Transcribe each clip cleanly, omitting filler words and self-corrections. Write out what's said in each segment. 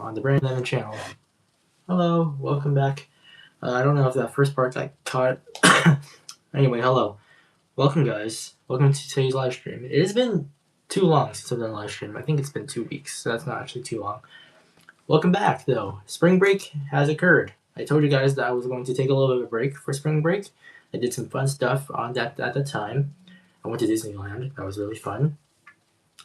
on the Brandon Lemon channel. Hello, welcome back. I don't know if that first part got caught. Anyway, hello. Welcome, guys. Welcome to today's live stream. It has been too long since I've done a live stream. I think it's been 2 weeks, so that's not actually too long. Welcome back, though. Spring break has occurred. I told you guys that I was going to take a little bit of a break for spring break. I did some fun stuff on that at the time. I went to Disneyland. That was really fun.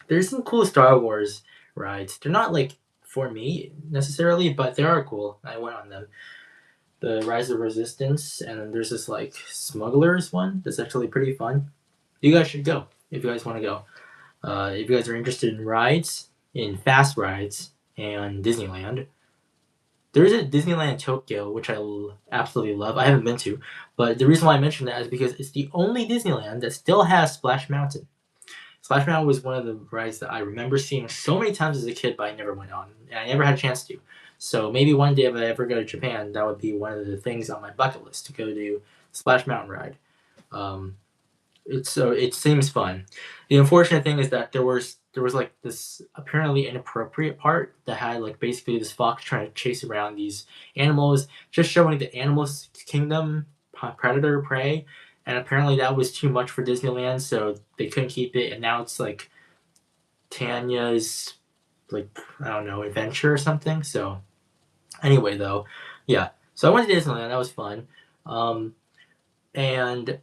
There's some cool Star Wars rides. They're not like for me necessarily, but they are cool. I went on them. The Rise of Resistance, and then there's this like Smugglers one that's actually pretty fun. You guys should go if you guys want to go. If you guys are interested in rides, in fast rides, and Disneyland, there's a Disneyland Tokyo, which I absolutely love. I haven't been to, but the reason why I mention that is because it's the only Disneyland that still has Splash Mountain. Splash Mountain was one of the rides that I remember seeing so many times as a kid, but I never went on, and I never had a chance to. So maybe one day if I ever go to Japan, that would be one of the things on my bucket list to go to Splash Mountain ride. It seems fun. The unfortunate thing is that there was like this apparently inappropriate part that had like basically this fox trying to chase around these animals, just showing the animals kingdom, predator prey, and apparently that was too much for Disneyland, so they couldn't keep it, and now it's like Tanya's like I don't know adventure or something. So anyway, though, yeah. So I went to Disneyland. That was fun, and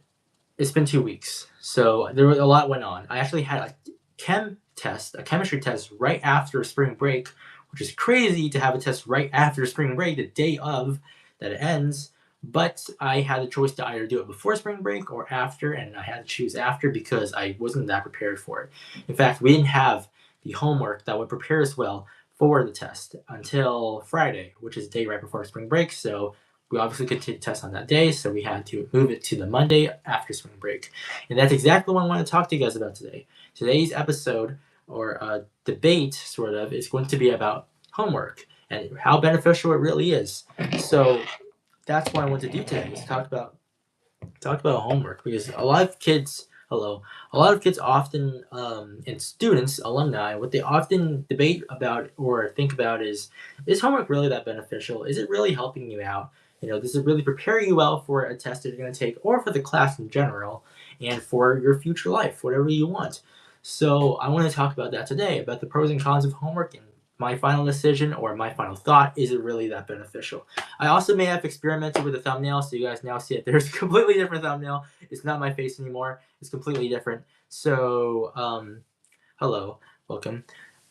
it's been 2 weeks, so there was a lot went on. I actually had a chemistry test right after spring break, which is crazy to have a test right after spring break, the day of that it ends. But I had the choice to either do it before spring break or after, and I had to choose after because I wasn't that prepared for it. In fact, we didn't have the homework that would prepare us well for the test until Friday, which is the day right before spring break. So we obviously couldn't take the test on that day, so we had to move it to the Monday after spring break. And that's exactly what I want to talk to you guys about today. Today's episode, or debate, sort of, is going to be about homework and how beneficial it really is. So that's what I want to do today, is talk about homework, because a lot of kids often, and students, alumni, what they often debate about or think about is homework really that beneficial? Is it really helping you out? Does it really prepare you well for a test that you're going to take, or for the class in general, and for your future life, whatever you want? So I want to talk about that today, about the pros and cons of homework, and my final decision or my final thought, is it really that beneficial? I also may have experimented with the thumbnail, so you guys now see it. There's a completely different thumbnail. It's not my face anymore. It's completely different. So, hello, welcome.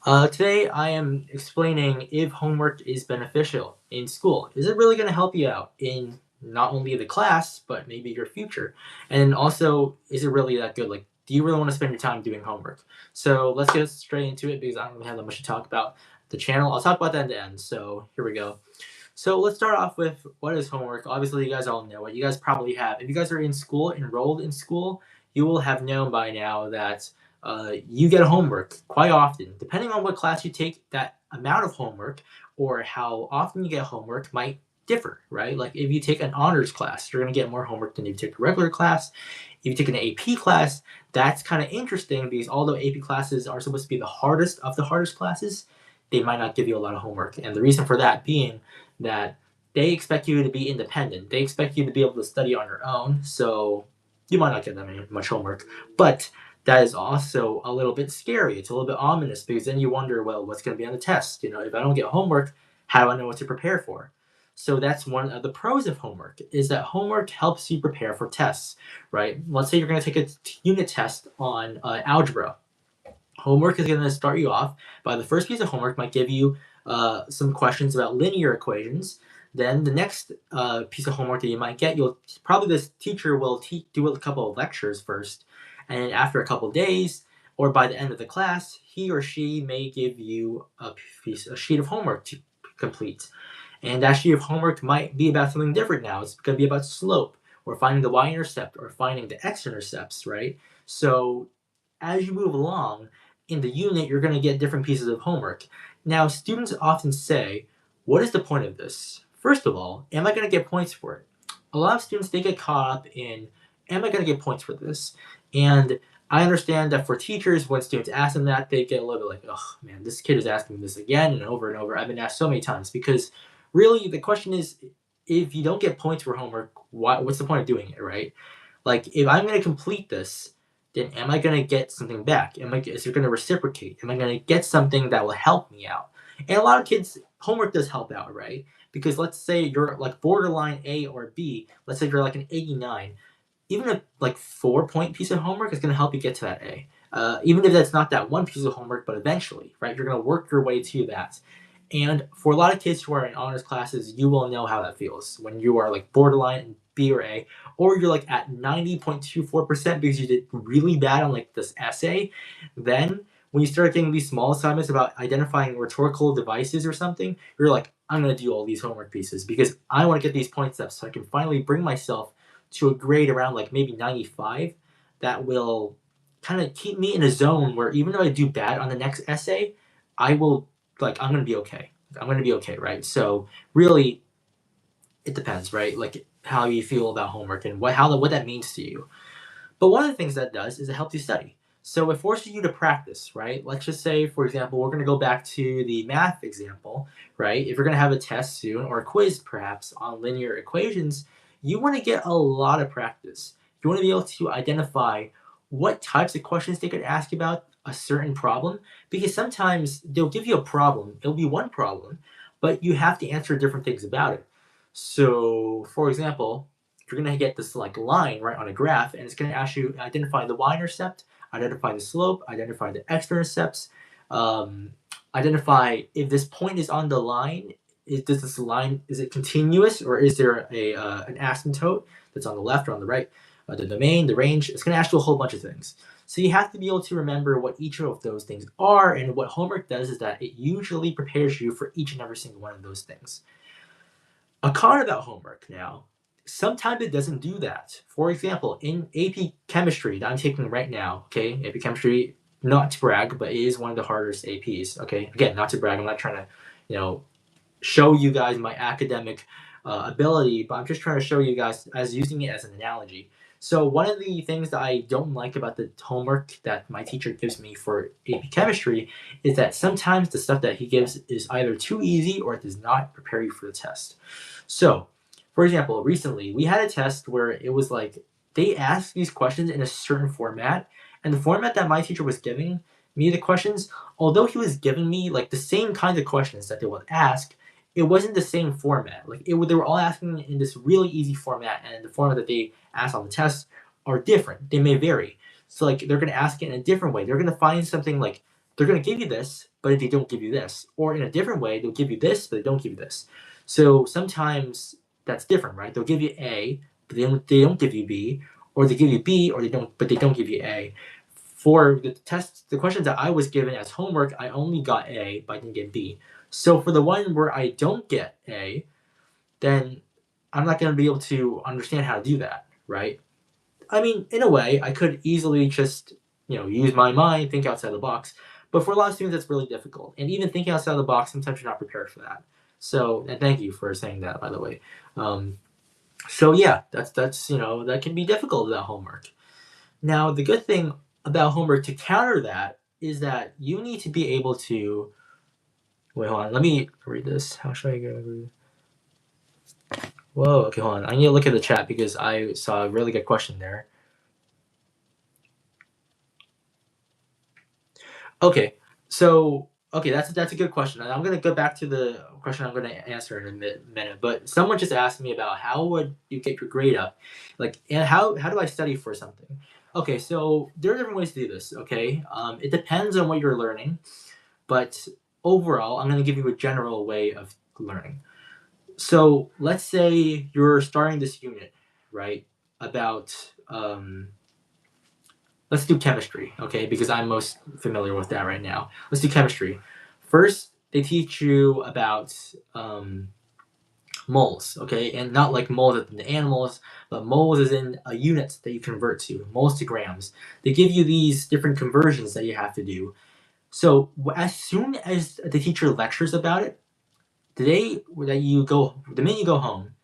Today I am explaining if homework is beneficial in school. Is it really going to help you out in not only the class, but maybe your future? And also, is it really that good? Like, do you really want to spend your time doing homework? So let's get straight into it, because I don't really have that much to talk about the channel. I'll talk about that in the end. So here we go. So let's start off with, what is homework? Obviously, you guys all know it. You guys probably have. If you guys are in school, enrolled in school, you will have known by now that you get homework quite often. Depending on what class you take, that amount of homework or how often you get homework might differ, right? Like if you take an honors class, you're going to get more homework than if you take a regular class. If you take an AP class, that's kind of interesting, because although AP classes are supposed to be the hardest of the hardest classes, they might not give you a lot of homework. And the reason for that being that they expect you to be independent. They expect you to be able to study on your own, so you might not get that much homework. But that is also a little bit scary. It's a little bit ominous, because then you wonder, well, what's going to be on the test? If I don't get homework, how do I know what to prepare for? So that's one of the pros of homework, is that homework helps you prepare for tests, right? Let's say you're going to take a unit test on algebra. Homework is going to start you off by, the first piece of homework might give you some questions about linear equations. Then the next piece of homework that you might get, this teacher will do a couple of lectures first, and after a couple of days, or by the end of the class, he or she may give you a sheet of homework to complete. And that sheet of homework might be about something different now. It's going to be about slope, or finding the y-intercept, or finding the x-intercepts, right? So as you move along in the unit, you're going to get different pieces of homework. Now, students often say, what is the point of this? First of all, am I going to get points for it? A lot of students, they get caught up in, am I going to get points for this? And I understand that for teachers, when students ask them that, they get a little bit like, oh man, this kid is asking me this again and over and over. I've been asked so many times because really the question is, if you don't get points for homework, what's the point of doing it, right? Like if I'm going to complete this, then am I going to get something back? Is it going to reciprocate? Am I going to get something that will help me out? And a lot of kids, homework does help out, right? Because let's say you're like borderline A or B. Let's say you're like an 89. Even a like 4-point piece of homework is going to help you get to that A. Even if that's not that one piece of homework, but eventually, right? You're going to work your way to that. And for a lot of kids who are in honors classes, you will know how that feels when you are like borderline B or A, or you're like at 90.24% because you did really bad on like this essay. Then when you start getting these small assignments about identifying rhetorical devices or something, you're like, I'm going to do all these homework pieces because I want to get these points up so I can finally bring myself to a grade around like maybe 95 that will kind of keep me in a zone where even though I do bad on the next essay, I'm going to be okay. I'm going to be okay, right? So really, it depends, right? Like how you feel about homework and what that means to you. But one of the things that does is it helps you study. So it forces you to practice, right? Let's just say, for example, we're going to go back to the math example, right? If you're going to have a test soon or a quiz perhaps on linear equations, you want to get a lot of practice. You want to be able to identify what types of questions they could ask about a certain problem, because sometimes they'll give you a problem. It'll be one problem, but you have to answer different things about it. So, for example, you're going to get this like line right on a graph, and it's going to ask you identify the y-intercept, identify the slope, identify the x-intercepts, identify if this point is on the line. Is it continuous, or is there an asymptote that's on the left or on the right? The domain, the range. It's going to ask you a whole bunch of things. So you have to be able to remember what each of those things are, and what homework does is that it usually prepares you for each and every single one of those things. A con about homework now, sometimes it doesn't do that. For example, in AP Chemistry that I'm taking right now, okay, AP Chemistry, not to brag, but it is one of the hardest APs, okay? Again, not to brag, I'm not trying to, show you guys my academic ability, but I'm just trying to show you guys as using it as an analogy. So one of the things that I don't like about the homework that my teacher gives me for AP Chemistry is that sometimes the stuff that he gives is either too easy or it does not prepare you for the test. So, for example, recently we had a test where it was like they asked these questions in a certain format, and the format that my teacher was giving me the questions, although he was giving me like the same kinds of questions that they would ask, it wasn't the same format. Like they were all asking in this really easy format, and the format that they ask on the test are different. They may vary. So like they're going to ask it in a different way. They're going to find something like they're going to give you this, but they don't give you this, or in a different way they'll give you this, but they don't give you this. So sometimes that's different, right? They'll give you A, but they don't give you B, or they give you B, or they don't give you A. For the tests, the questions that I was given as homework, I only got A, but I didn't get B. So for the one where I don't get A, then I'm not going to be able to understand how to do that, right? I mean, in a way, I could easily just, use my mind, think outside the box. But for a lot of students, that's really difficult. And even thinking outside the box, sometimes you're not prepared for that. So, and thank you for saying that, by the way. So yeah, that's that can be difficult about homework. Now, the good thing about homework to counter that is that you need to be able to. Wait, hold on. Let me read this. How should I go? Whoa. Okay, hold on. I need to look at the chat because I saw a really good question there. Okay, so that's a good question. And I'm gonna go back to the question I'm gonna answer in a minute. But someone just asked me about how would you get your grade up, like, and how do I study for something? Okay, so there are different ways to do this. Okay, it depends on what you're learning, but overall, I'm gonna give you a general way of learning. So let's say you're starting this unit, right? About let's do chemistry, okay? Because I'm most familiar with that right now. Let's do chemistry. First, they teach you about moles, okay? And not like moles in the animals, but moles is in a unit that you convert to, moles to grams. They give you these different conversions that you have to do. So as soon as the teacher lectures about it, the minute you go home,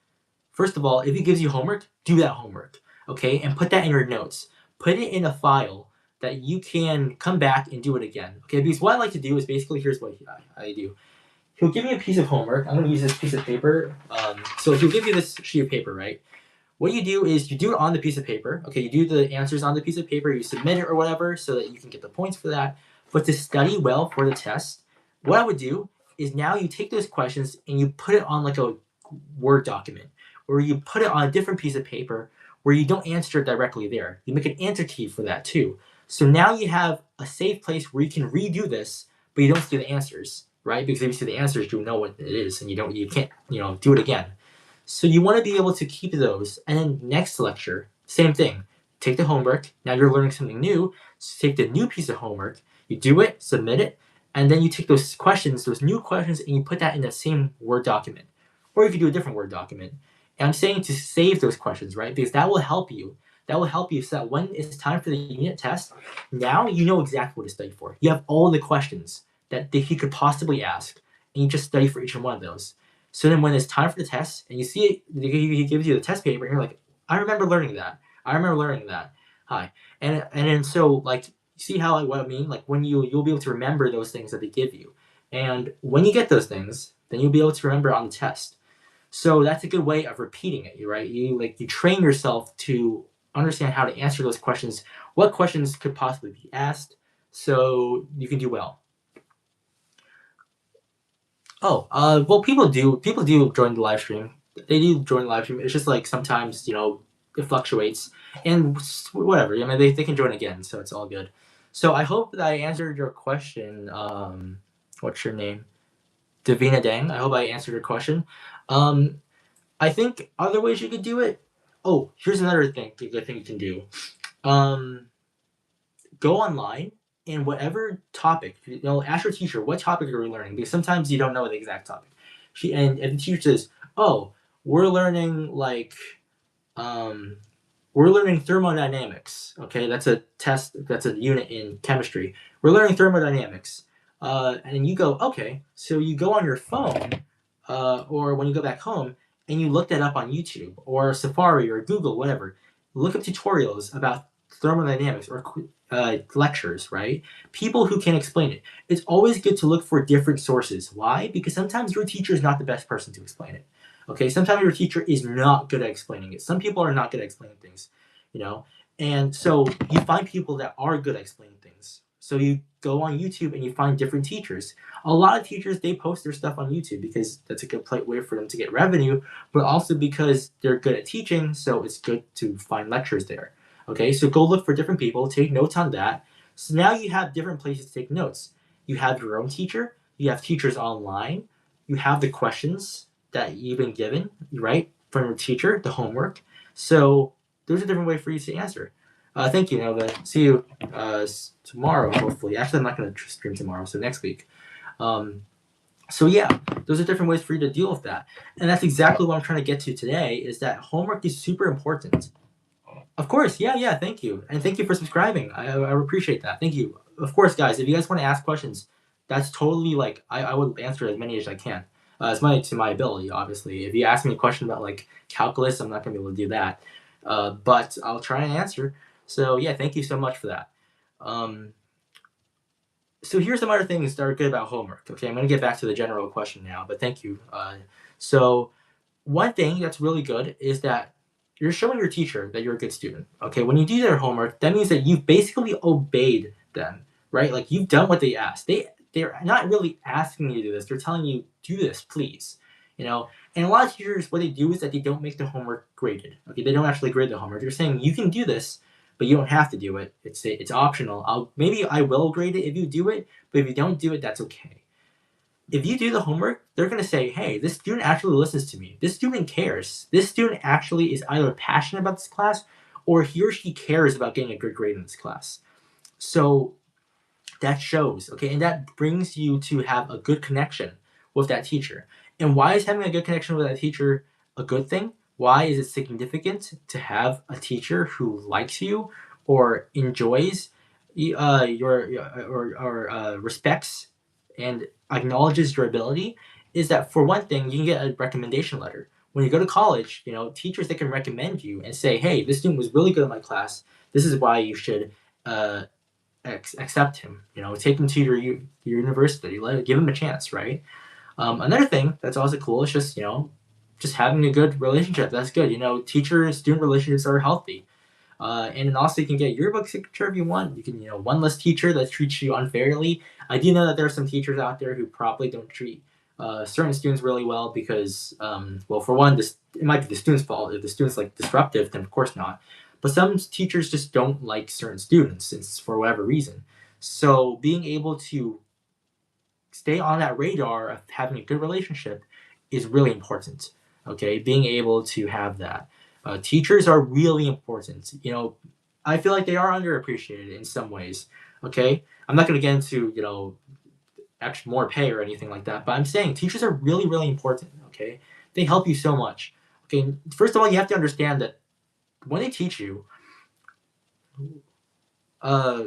first of all, if he gives you homework, do that homework, okay? And put that in your notes. Put it in a file that you can come back and do it again. Okay, because what I like to do is basically, here's what I do. He'll give me a piece of homework. I'm going to use this piece of paper. So he'll give you this sheet of paper, right? What you do is you do it on the piece of paper. Okay, you do the answers on the piece of paper, you submit it or whatever so that you can get the points for that. But to study well for the test, what I would do is now you take those questions and you put it on like a Word document, or you put it on a different piece of paper where you don't answer it directly there. You make an answer key for that too. So now you have a safe place where you can redo this, but you don't see the answers, right? Because if you see the answers, you know what it is, and you can't do it again. So you want to be able to keep those, and then next lecture, same thing. Take the homework. Now you're learning something new. So take the new piece of homework. You do it, submit it, and then you take those questions, those new questions, and you put that in the same Word document. Or you could do a different Word document. And I'm saying to save those questions, right? Because that will help you. That will help you so that when it's time for the unit test, now you know exactly what to study for. You have all the questions that he could possibly ask, and you just study for each one of those. So then when it's time for the test, and you see it, he gives you the test paper, and you're like, I remember learning that. I remember learning that. Hi. And then so like, see how what I mean? Like when you'll be able to remember those things that they give you. And when you get those things, then you'll be able to remember on the test. So that's a good way of repeating it, right? You train yourself to understand how to answer those questions. What questions could possibly be asked, so you can do well. Oh, well, people do join the live stream. They do join the live stream. It's just like sometimes it fluctuates, and whatever. I mean, they can join again, so it's all good. So I hope that I answered your question. What's your name? Davina Dang. I hope I answered your question. I think other ways you could do it. Oh, here's another thing. A good thing you can do. Go online and whatever topic, ask your teacher what topic are we learning, because sometimes you don't know the exact topic. And the teacher says, "Oh, we're learning we're learning thermodynamics." Okay, that's a test. That's a unit in chemistry. We're learning thermodynamics, and you go, okay. So you go on your phone, or when you go back home, and you look that up on YouTube or Safari or Google, whatever. Look up tutorials about thermodynamics or lectures, right? People who can explain it. It's always good to look for different sources. Why? Because sometimes your teacher is not the best person to explain it. Okay, sometimes your teacher is not good at explaining it. Some people are not good at explaining things, and so you find people that are good at explaining things. So you go on YouTube and you find different teachers. A lot of teachers, they post their stuff on YouTube because that's a good way for them to get revenue, but also because they're good at teaching, so it's good to find lectures there. Okay, so go look for different people, take notes on that. So now you have different places to take notes. You have your own teacher, you have teachers online, you have the questions that you've been given, right, from your teacher, the homework. So there's a different way for you to answer. Thank you, Nova. See you tomorrow, hopefully. Actually, I'm not going to stream tomorrow, so next week. So yeah, those are different ways for you to deal with that. And that's exactly what I'm trying to get to today, is that homework is super important. Of course, yeah, thank you. And thank you for subscribing. I appreciate that. Thank you. Of course, guys, if you guys want to ask questions, that's totally like, I would answer as many as I can. It's to my ability, obviously. If you ask me a question about like calculus, I'm not going to be able to do that. But I'll try and answer. So yeah, thank you so much for that. So here's some other things that are good about homework. Okay, I'm going to get back to the general question now, but thank you. So one thing that's really good is that you're showing your teacher that you're a good student. Okay, when you do their homework, that means that you've basically obeyed them, right? Like you've done what they asked. They're not really asking you to do this. They're telling you, do this, please. And a lot of teachers, what they do is that they don't make the homework graded. Okay, they don't actually grade the homework. They're saying you can do this, but you don't have to do it. It's optional. Maybe I will grade it if you do it, but if you don't do it, that's okay. If you do the homework, they're going to say, hey, this student actually listens to me. This student cares. This student actually is either passionate about this class or he or she cares about getting a good grade in this class. So that shows, okay? And that brings you to have a good connection with that teacher. And why is having a good connection with that teacher a good thing? Why is it significant to have a teacher who likes you or enjoys or respects and acknowledges your ability? Is that, for one thing, you can get a recommendation letter. When you go to college, teachers, they can recommend you and say, hey, this student was really good in my class. This is why you should accept him. Take him to your university. Give him a chance, right? Another thing that's also cool is just having a good relationship. That's good. Teacher-student relationships are healthy. And then also you can get yearbook signature if you want. You can, one less teacher that treats you unfairly. I do know that there are some teachers out there who probably don't treat certain students really well because, well, for one, it might be the student's fault. If the student's disruptive, then of course not. But some teachers just don't like certain students, it's for whatever reason. So being able to stay on that radar of having a good relationship is really important. Okay, being able to have that. Teachers are really important. I feel like they are underappreciated in some ways. Okay, I'm not going to get into actually more pay or anything like that, but I'm saying teachers are really, really important. Okay, they help you so much. Okay, first of all, you have to understand that when they teach you, uh,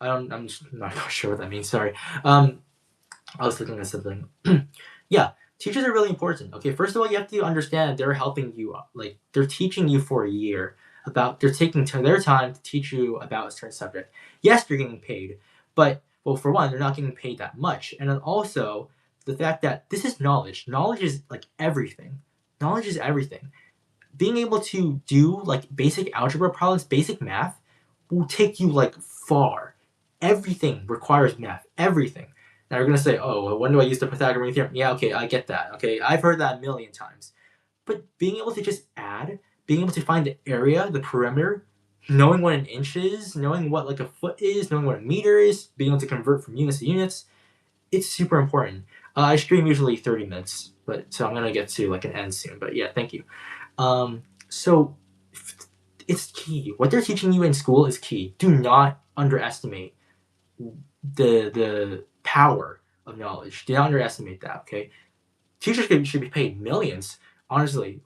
I'm just not sure what that means. Sorry. I was looking at something. Yeah, teachers are really important. Okay, first of all, you have to understand they're helping you. They're teaching you for a year they're taking their time to teach you about a certain subject. Yes, you're getting paid, but well, for one, they're not getting paid that much, and then also the fact that this is knowledge. Knowledge is everything. Knowledge is everything. Being able to do basic algebra problems, basic math, will take you far. Everything requires math. Everything. Now you're gonna say, "Oh, well, when do I use the Pythagorean theorem?" Yeah, okay, I get that. Okay, I've heard that a million times. But being able to just add, being able to find the area, the perimeter, knowing what an inch is, knowing what a foot is, knowing what a meter is, being able to convert from units to units, it's super important. I stream usually 30 minutes, but so I'm gonna get to an end soon. But yeah, thank you. So it's key. What they're teaching you in school is key. Do not underestimate the power of knowledge. Do not underestimate that. Okay, teachers should be paid millions. Honestly,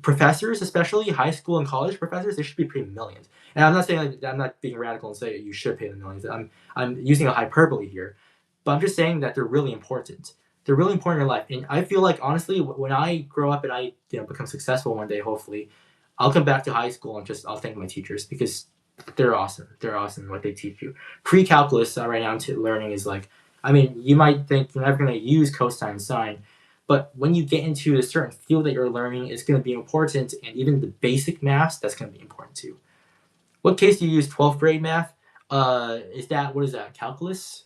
professors, especially high school and college professors, they should be paid millions. And I'm not saying I'm not being radical and saying you should pay them millions. I'm using a hyperbole here, but I'm just saying that they're really important. They're really important in your life, and I feel like honestly, when I grow up and I become successful one day, hopefully, I'll come back to high school and I'll thank my teachers because they're awesome. They're awesome what they teach you. Pre-calculus right now I'm learning is you might think you're never going to use cosine and sine, but when you get into a certain field that you're learning, it's going to be important, and even the basic maths, that's going to be important too. What case do you use 12th grade math? What is that, calculus?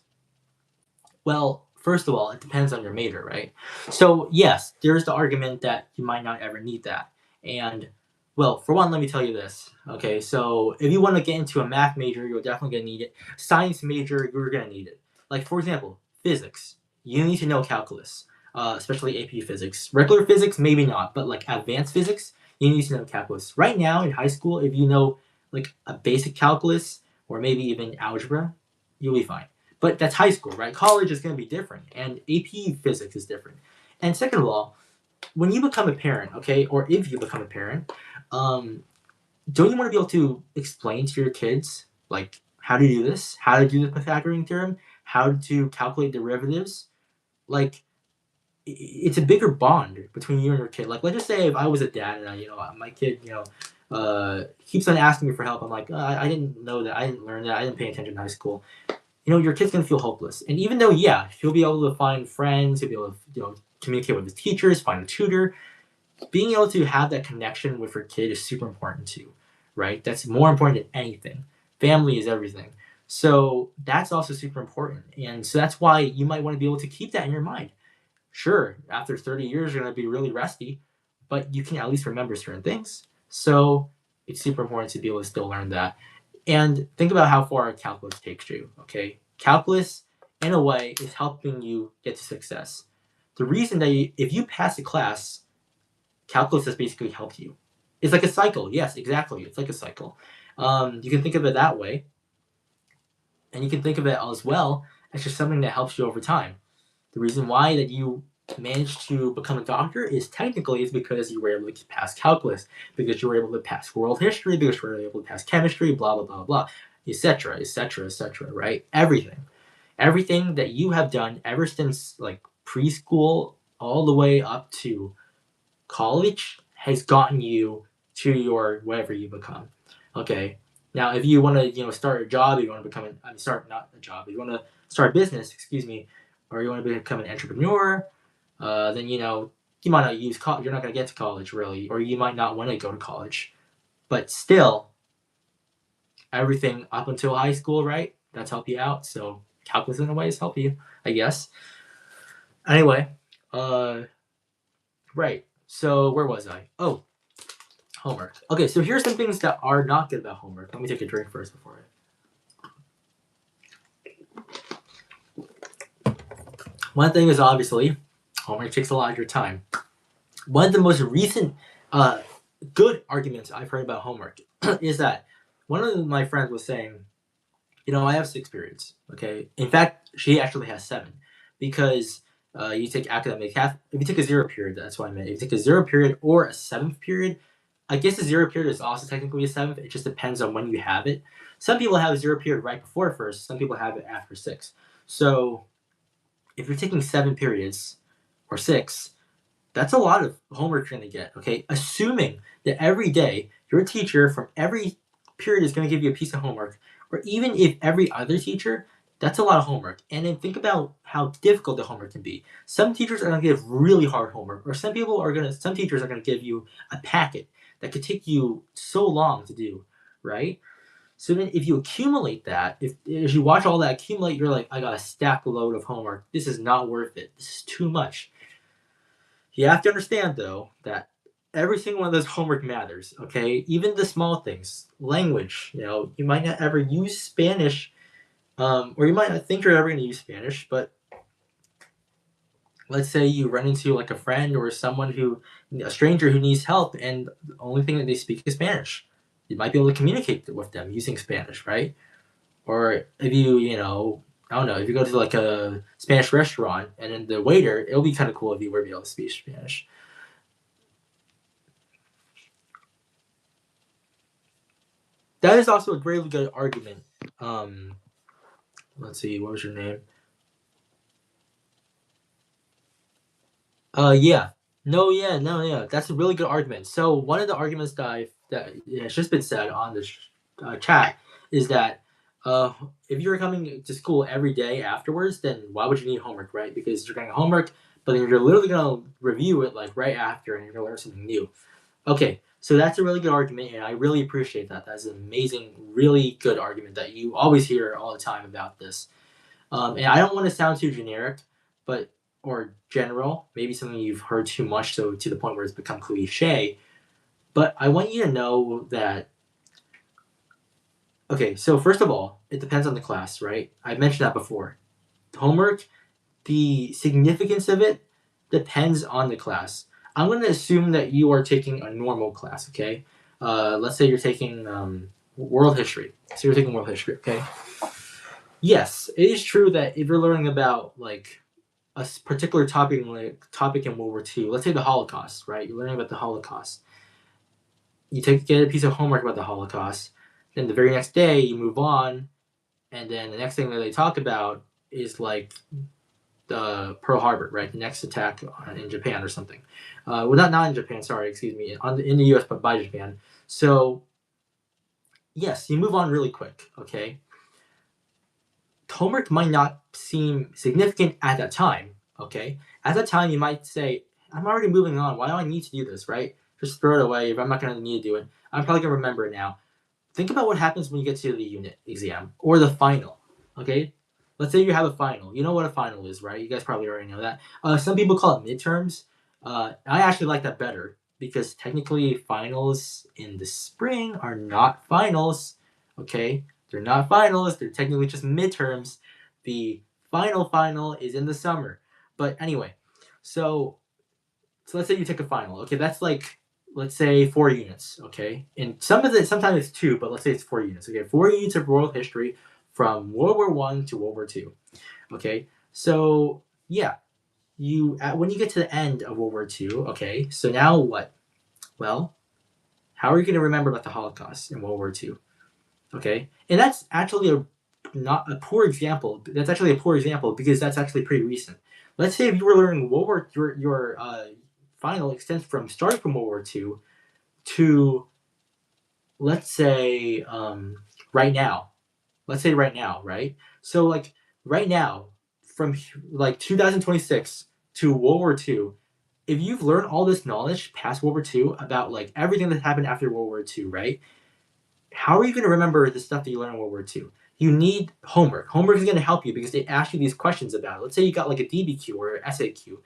Well, first of all, it depends on your major, right? So, yes, there's the argument that you might not ever need that. And, well, for one, let me tell you this. Okay, so if you want to get into a math major, you're definitely going to need it. Science major, you're going to need it. For example, physics. You need to know calculus, especially AP physics. Regular physics, maybe not, but advanced physics, you need to know calculus. Right now in high school, if you know a basic calculus or maybe even algebra, you'll be fine. But that's high school, right? College is going to be different, and AP physics is different. And second of all, when you become a parent, okay, or if you become a parent, don't you want to be able to explain to your kids how to do this, how to do the Pythagorean theorem, how to calculate derivatives? It's a bigger bond between you and your kid. Let's just say if I was a dad and my kid keeps on asking me for help, I'm like, I didn't know that, I didn't learn that, I didn't pay attention in high school. Your kid's gonna feel hopeless. And even though, yeah, he'll be able to find friends, he'll be able to, communicate with his teachers, find a tutor, being able to have that connection with your kid is super important too, right? That's more important than anything. Family is everything. So that's also super important. And so that's why you might want to be able to keep that in your mind. Sure, after 30 years, you're going to be really rusty, but you can at least remember certain things. So it's super important to be able to still learn that. And think about how far calculus takes you, okay? Calculus, in a way, is helping you get to success. The reason that if you pass a class, calculus has basically helped you. It's like a cycle. Yes, exactly. It's like a cycle. You can think of it that way. And you can think of it as well as just something that helps you over time. The reason why that you managed to become a doctor is because you were able to pass calculus, because you were able to pass world history, because you were able to pass chemistry, blah, blah, blah, blah, etc., etc., etc., right? Everything that you have done ever since preschool all the way up to college has gotten you to your whatever you become. Okay, Now, if you want to, start a job, you want to become start not a job, if you want to start a business, excuse me, or you want to become an entrepreneur, then you might not use college. You're not going to get to college really, or you might not want to go to college. But still, everything up until high school, right? That's help you out. So calculus in a way is help you, I guess. Anyway, right. So where was I? Oh, homework. Okay, so here's some things that are not good about homework. Let me take a drink first before One thing is obviously homework takes a lot of your time. One of the most recent good arguments I've heard about homework is that one of my friends was saying, I have 6 periods. Okay, in fact, she actually has 7 because you take academic half. If you take a 0 period, that's what I meant. If you take a 0 period or a 7th period, I guess a 0 period is also technically a 7th. It just depends on when you have it. Some people have a 0 period right before first. Some people have it after 6. So if you're taking 7 periods or 6, that's a lot of homework you're going to get, okay? Assuming that every day your teacher from every period is going to give you a piece of homework, or even if every other teacher, that's a lot of homework. And then think about how difficult the homework can be. Some teachers are going to give really hard homework, or some teachers are going to give you a packet that could take you so long to do, right? So then if you accumulate that, if you watch all that accumulate, you're like, I got a stack load of homework. This is not worth it. This is too much. You have to understand, though, that every single one of those homework matters, okay? Even the small things. Language, you might not ever use Spanish, or you might not think you're ever going to use Spanish, but let's say you run into like a friend or a stranger who needs help, and the only thing that they speak is Spanish. You might be able to communicate with them using Spanish, right? Or if I don't know, if you go to like a Spanish restaurant and then the waiter, it'll be kind of cool if you were able to speak Spanish. That is also a really good argument. Let's see, what was your name? Yeah. No, yeah, no, yeah. That's a really good argument. So one of the arguments that has just been said on the chat is that if you're coming to school every day afterwards, then why would you need homework, right? Because you're getting homework, but then you're literally gonna review it like right after, and you're gonna learn something new. Okay, so that's a really good argument, and I really appreciate that. That's an amazing, really good argument that you always hear all the time about this. And I don't want to sound too generic, or general, maybe something you've heard too much, so to the point where it's become cliche. But I want you to know that. Okay, so first of all, it depends on the class, right? I mentioned that before. Homework, the significance of it depends on the class. I'm going to assume that you are taking a normal class, okay? Let's say you're taking world history. So you're taking world history, okay? Yes, it is true that if you're learning about like a particular topic in World War II, let's say the Holocaust, right? You're learning about the Holocaust. You get a piece of homework about the Holocaust. Then the very next day you move on, and then the next thing that they talk about is like the Pearl Harbor, right? The next attack in Japan or something. Well, not in Japan. Sorry, excuse me. In the U.S., but by Japan. So yes, you move on really quick. Okay. Homework might not seem significant at that time. Okay. At that time, you might say, "I'm already moving on. Why do I need to do this?" Right? Just throw it away. If I'm not going to need to do it, I'm probably going to remember it now. Think about what happens when you get to the unit exam or the final. Okay. Let's say you have a final. You know what a final is, right? You guys probably already know that. Some people call it midterms. I actually like that better because technically finals in the spring are not finals. Okay, they're not finals. They're technically just midterms. The final is in the summer. But anyway, so let's say you take a final. Okay, that's like, let's say 4 units. Okay, and sometimes it's 2, but let's say it's 4 units. Okay, 4 units of world history from World War I to World War II. Okay, so yeah, when you get to the end of World War II. Okay, so now what? Well, how are you going to remember about the Holocaust in World War II? Okay, and that's actually not a poor example. That's actually a poor example because that's actually pretty recent. Let's say if you were learning World War, your final extends from starting from World War II to let's say right now. Let's say right now, right? So like right now, from like 2026 to World War II, if you've learned all this knowledge past World War II about like everything that happened after World War II, right? How are you going to remember the stuff that you learned in World War II? You need homework. Homework is going to help you because they ask you these questions about it. Let's say you got like a DBQ or an SAQ,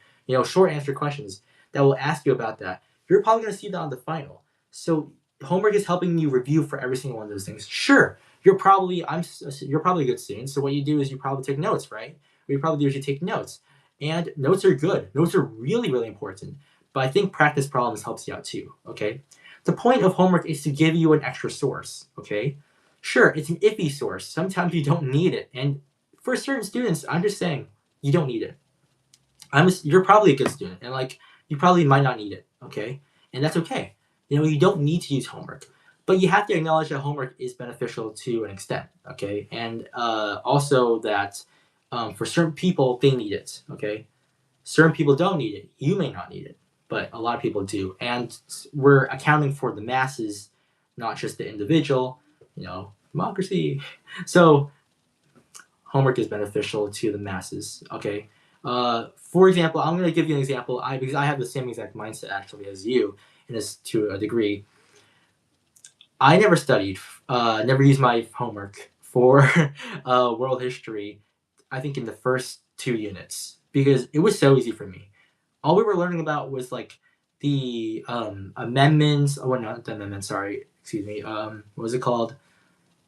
short answer questions that will ask you about that. You're probably going to see that on the final. So homework is helping you review for every single one of those things. Sure, you're probably a good student. So what you do is you probably take notes, right? What you probably do is you take notes, and notes are good. Notes are really really important. But I think practice problems helps you out too. Okay, the point of homework is to give you an extra source, okay? Sure, it's an iffy source. Sometimes you don't need it. And for certain students, I'm just saying, you don't need it. You're probably a good student, and like you probably might not need it, okay? And that's okay. You don't need to use homework, but you have to acknowledge that homework is beneficial to an extent, okay? And also that for certain people, they need it, okay? Certain people don't need it. You may not need it, but a lot of people do. And we're accounting for the masses, not just the individual, democracy. So homework is beneficial to the masses. Okay. For example, I'm going to give you an example. Because I have the same exact mindset actually as you, in this to a degree. I never studied, never used my homework for world history. I think in the first 2 units because it was so easy for me. All we were learning about was like the amendments. Oh, not the amendments. Sorry, excuse me. What was it called?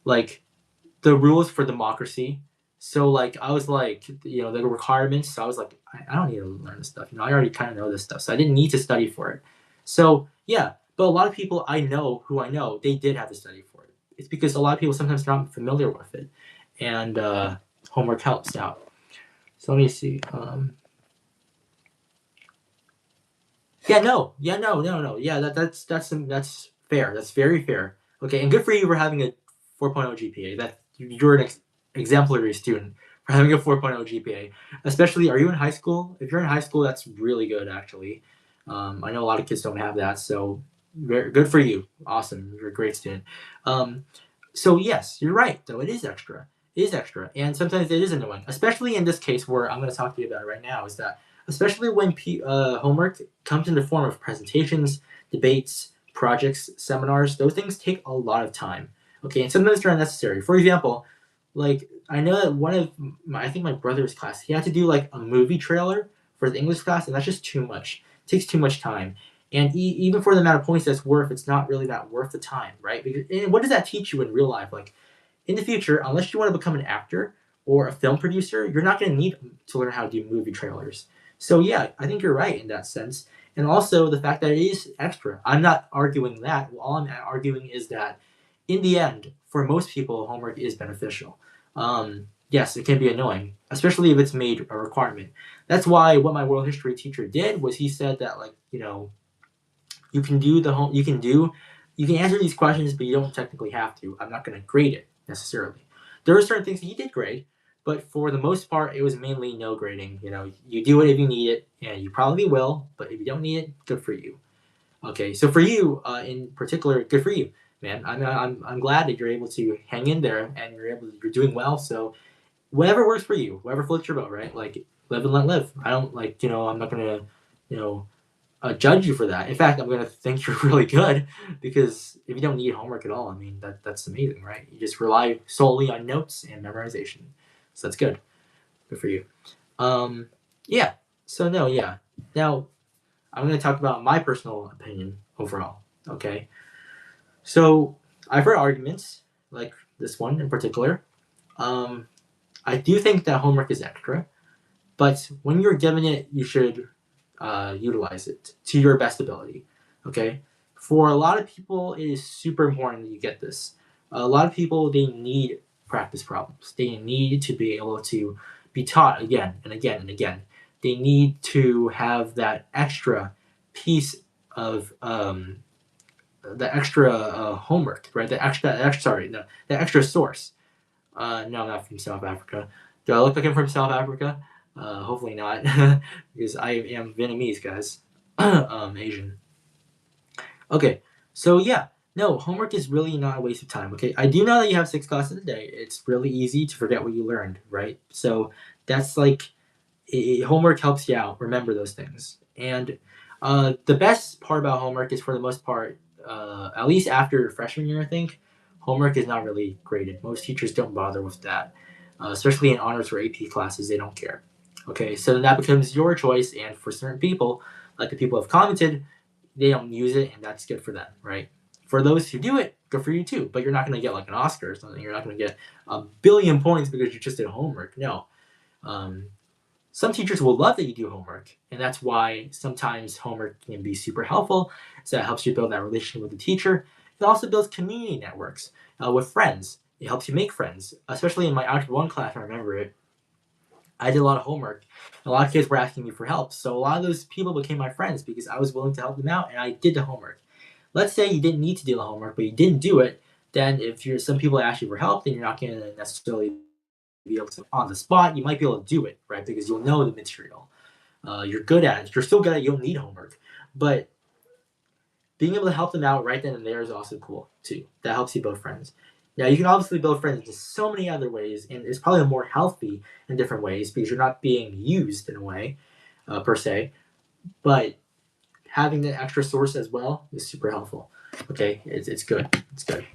Like the rules for democracy. So like I was like the requirements. So I was like I don't need to learn this stuff. I already kind of know this stuff. So I didn't need to study for it. So yeah, but a lot of people I know who I know they did have to study for it. It's because a lot of people sometimes not familiar with it, and homework helps out. So let me see. Yeah, no, yeah, no, no, no. Yeah, that's fair. That's very fair. Okay, and good for you for having a 4.0 GPA. That you're an exemplary student for having a 4.0 GPA. Especially, are you in high school? If you're in high school, that's really good actually. I know a lot of kids don't have that, so very good for you. Awesome, you're a great student. Um, so yes, you're right. Though it is extra. It is extra, and sometimes it is annoying. Especially in this case where I'm going to talk to you about it right now. Is that especially when homework comes in the form of presentations, debates, projects, seminars. Those things take a lot of time. Okay, and sometimes they're unnecessary. For example, like I know that I think my brother's class, he had to do like a movie trailer for the English class, and that's just too much. It takes too much time. And even for the amount of points that's worth, it's not really that worth the time, right? Because and what does that teach you in real life? Like in the future, unless you want to become an actor or a film producer, you're not going to need to learn how to do movie trailers. So yeah, I think you're right in that sense. And also the fact that it is extra. I'm not arguing that. All I'm arguing is that in the end, for most people, homework is beneficial. Yes, it can be annoying, especially if it's made a requirement. That's why what my world history teacher did was he said that like you can do the home you can answer these questions, but you don't technically have to. I'm not going to grade it necessarily. There are certain things that he did grade, but for the most part, it was mainly no grading. You do it if you need it, and you probably will. But if you don't need it, good for you. Okay, so for you in particular, good for you, man. I'm glad that you're able to hang in there and you're doing well. So whatever works for you, whatever floats your boat, right? Like live and let live. I don't I'm not gonna you know judge you for that. In fact, I'm gonna think you're really good because if you don't need homework at all, I mean that's amazing, right? You just rely solely on notes and memorization, so that's good. Good for you. Um, yeah. So no, yeah. Now I'm gonna talk about my personal opinion overall. Okay. So I've heard arguments like this one in particular. Um, I do think that homework is extra, but when you're given it, you should utilize it to your best ability. Okay. For a lot of people, it is super important that you get this. A lot of people they need practice problems. They need to be able to be taught again and again and again. They need to have that extra piece of the extra homework, right? The extra source. No, I'm not from South Africa. Do I look like I'm from South Africa? Hopefully not, because I am Vietnamese, guys. Asian. Okay, so yeah. No, homework is really not a waste of time. Okay, I do know that you have 6 classes a day. It's really easy to forget what you learned, right? So that's like homework helps you out. Remember those things. And the best part about homework is, for the most part, at least after freshman year, I think homework is not really graded. Most teachers don't bother with that, especially in honors or AP classes. They don't care. Okay, so that becomes your choice. And for certain people, like the people who have commented, they don't use it, and that's good for them, right? For those who do it, good for you too. But you're not going to get like an Oscar or something. You're not going to get a billion points because you just did homework. No. Um, some teachers will love that you do homework, and that's why sometimes homework can be super helpful. So that helps you build that relationship with the teacher. It also builds community networks with friends. It helps you make friends, especially in my Algebra 1 class. I remember it. I did a lot of homework. A lot of kids were asking me for help. So a lot of those people became my friends because I was willing to help them out and I did the homework. Let's say you didn't need to do the homework, but you didn't do it. Then if you're some people ask you for help, then you're not going to necessarily be able to on the spot. You might be able to do it, right? Because you'll know the material. You're good at it. You're still good at it. You don't need homework. But being able to help them out right then and there is also cool too. That helps you build friends. Yeah, you can obviously build friends in so many other ways, and it's probably more healthy in different ways because you're not being used in a way, per se. But having the extra source as well is super helpful. Okay, it's good. It's good.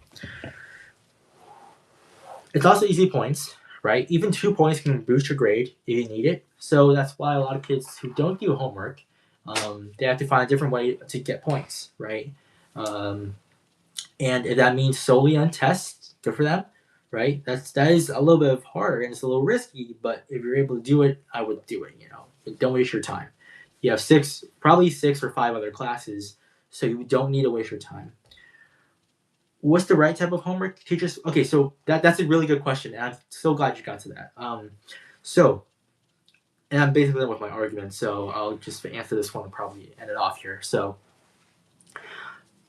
It's also easy points, right? Even 2 points can boost your grade if you need it. So that's why a lot of kids who don't do homework, they have to find a different way to get points, right? Um, and if that means solely on tests, good for them, right? That is a little bit harder and it's a little risky, but if you're able to do it, I would do it. Don't waste your time. You have probably 6 or 5 other classes, so you don't need to waste your time. What's the right type of homework teachers? Okay, so that's a really good question, and I'm so glad you got to that. So, and I'm basically done with my argument, so I'll just answer this one and probably end it off here. So,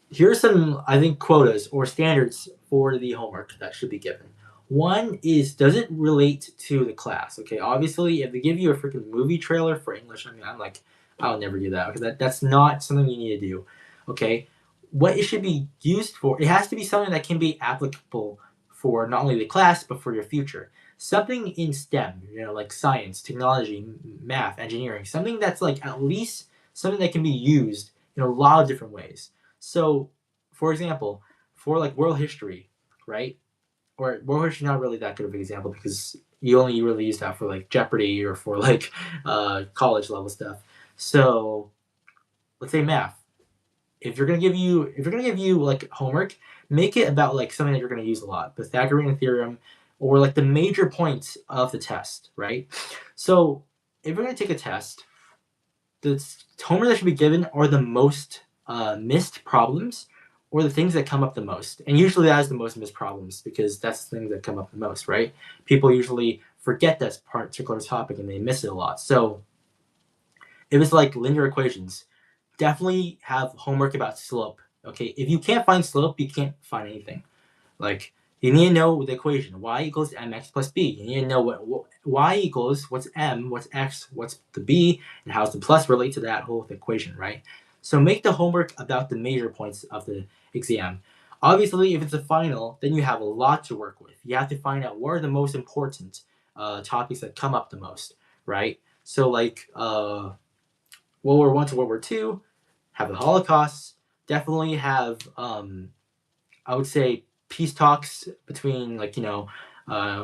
here are some, I think, quotas or standards for the homework that should be given. One is, does it relate to the class? Okay, obviously, if they give you a freaking movie trailer for English, I mean, I'm like, I'll never do that because that's not something you need to do. Okay, what it should be used for, it has to be something that can be applicable for not only the class but for your future. Something in STEM, like science, technology, math, engineering, something that's like at least something that can be used in a lot of different ways. So, for example, for like world history, right? Or world history not really that good of an example because you only really use that for like Jeopardy or for like college level stuff. So let's say math. If you're gonna give you like homework, make it about like something that you're gonna use a lot, Pythagorean theorem, or like the major points of the test, right? So if you're gonna take a test, the homework that should be given are the most missed problems or the things that come up the most. And usually that is the most missed problems because that's the things that come up the most, right? People usually forget that particular topic and they miss it a lot. So if it's like linear equations, definitely have homework about slope. Okay, if you can't find slope, you can't find anything. Like you need to know the equation y equals mx plus b. You need to know what y equals, what's m, what's x, what's the b, and how's the plus relate to that whole equation, right? So make the homework about the major points of the exam. Obviously, if it's a final, then you have a lot to work with. You have to find out what are the most important topics that come up the most, right? So like World War One to World War Two, have the Holocaust, definitely have I would say peace talks between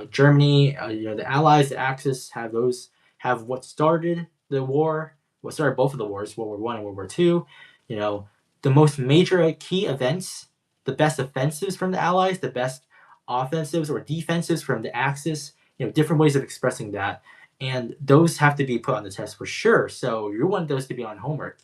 Germany, the Allies, the Axis have what started the war, what started both of the wars, World War One and World War Two. You know, the most major key events, the best offensives from the Allies, the best offensives or defensives from the Axis. Different ways of expressing that, and those have to be put on the test for sure. So you want those to be on homework.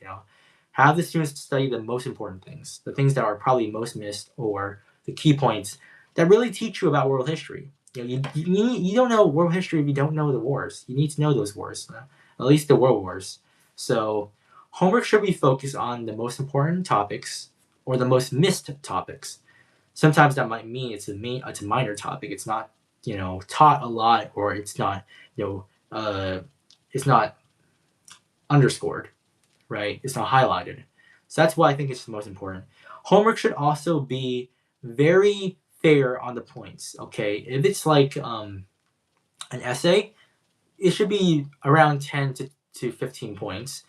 Have the students study the most important things, the things that are probably most missed, or the key points that really teach you about world history. You don't know world history if you don't know the wars. You need to know those wars, at least the world wars. So homework should be focused on the most important topics or the most missed topics. Sometimes that might mean it's a minor topic. It's not taught a lot, or it's not underscored, right? It's not highlighted. So that's why I think it's the most important. Homework should also be very fair on the points. Okay, if it's like an essay, it should be around 10 to 15 points.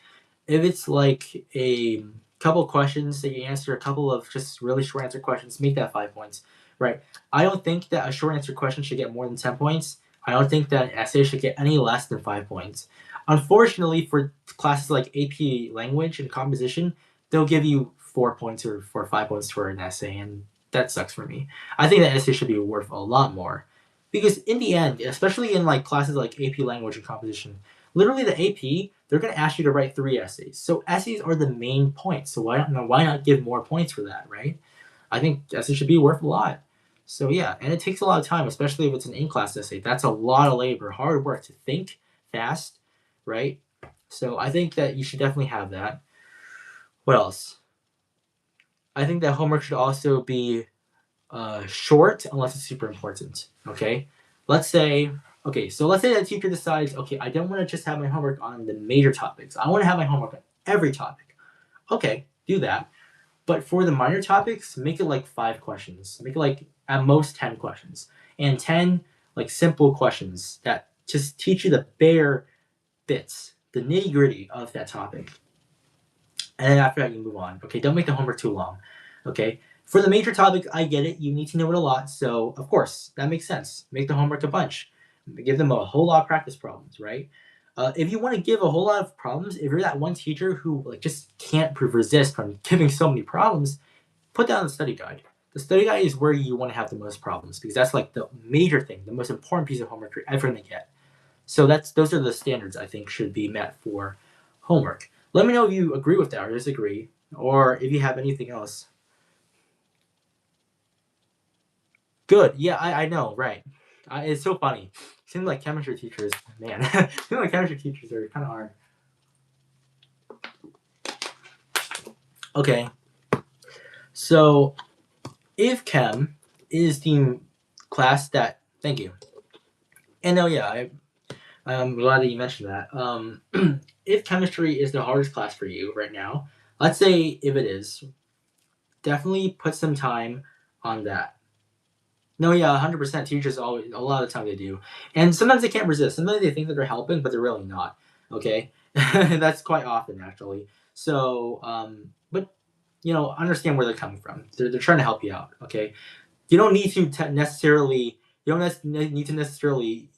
If it's like a couple questions that you answer, a couple of just really short answer questions, make that 5 points, right? I don't think that a short answer question should get more than 10 points. I don't think that an essay should get any less than 5 points. Unfortunately, for classes like AP language and composition, they'll give you 4 points or 5 points for an essay, and that sucks for me. I think that essay should be worth a lot more. Because in the end, especially in like classes like AP language and composition, literally the AP, they're going to ask you to write 3 essays. So essays are the main point. So why not give more points for that, right? I think essays should be worth a lot. So yeah, and it takes a lot of time, especially if it's an in-class essay. That's a lot of labor, hard work to think fast, right? So I think that you should definitely have that. What else? I think that homework should also be short unless it's super important. Okay, let's say let's say that teacher decides, okay, I don't want to just have my homework on the major topics. I want to have my homework on every topic. Okay, do that. But for the minor topics, make it like 5 questions. Make it like at most 10 questions, and 10 like simple questions that just teach you the bare bits, the nitty gritty of that topic. And then after that, you move on. Okay, don't make the homework too long. Okay, for the major topic, I get it. You need to know it a lot, so of course that makes sense. Make the homework a bunch. Give them a whole lot of practice problems, right? If you want to give a whole lot of problems, if you're that one teacher who like just can't resist from giving so many problems, put down the study guide. The study guide is where you want to have the most problems because that's like the major thing, the most important piece of homework you're ever going to get. So those are the standards I think should be met for homework. Let me know if you agree with that or disagree, or if you have anything else. Good. Yeah, I know. Right. It's so funny. Seems like chemistry teachers, man. Seems like chemistry teachers are kind of hard. Okay. So, if chem is the class that, thank you. And oh yeah, I'm glad that you mentioned that. If chemistry is the hardest class for you right now, let's say if it is, definitely put some time on that. No, yeah, 100%. Teachers always, a lot of the time they do, and sometimes they can't resist. Sometimes they think that they're helping, but they're really not. Okay, that's quite often actually. So, but understand where they're coming from. They're trying to help you out. Okay, you don't need to necessarily. You don't need to necessarily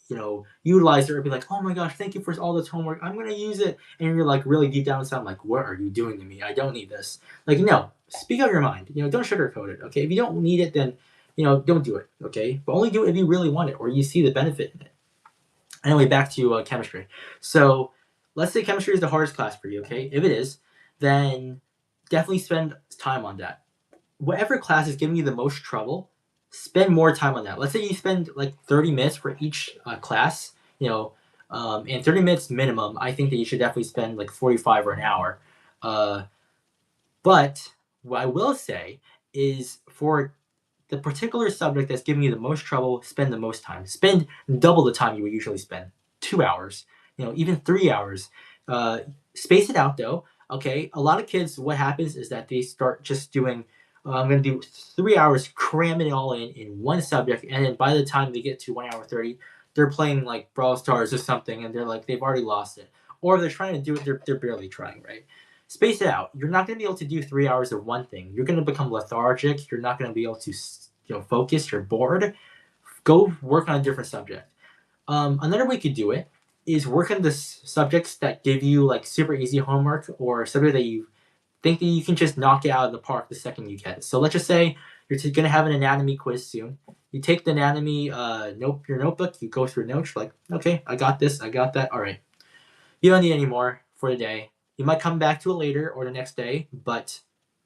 utilize it or be like, oh my gosh, thank you for all this homework. I'm gonna use it, and you're like really deep down inside, like, what are you doing to me? I don't need this. Like, no, speak out your mind. Don't sugarcoat it. Okay, if you don't need it, then don't do it, okay? But only do it if you really want it or you see the benefit in it. Anyway, back to chemistry. So let's say chemistry is the hardest class for you, okay? If it is, then definitely spend time on that. Whatever class is giving you the most trouble, spend more time on that. Let's say you spend like 30 minutes for each class, and 30 minutes minimum. I think that you should definitely spend like 45 or an hour. But what I will say is for the particular subject that's giving you the most trouble, spend the most time. Spend double the time you would usually spend. 2 hours, even 3 hours. Space it out though. Okay, a lot of kids, what happens is that they start just doing. I'm going to do 3 hours, cramming it all in one subject, and then by the time they get to 1 hour 30, they're playing like Brawl Stars or something, and they're like they've already lost it, or they're trying to do it, they're barely trying, right? Space it out. You're not going to be able to do 3 hours of one thing. You're going to become lethargic. You're not going to be able to focus. You're bored. Go work on a different subject. Another way you could do it is work on the subjects that give you like super easy homework or subject that you think that you can just knock it out of the park the second you get it. So let's just say you're going to have an anatomy quiz soon. You take the anatomy your notebook, you go through notes, you're like, okay, I got this, I got that, all right. You don't need any more for the day. You might come back to it later or the next day, but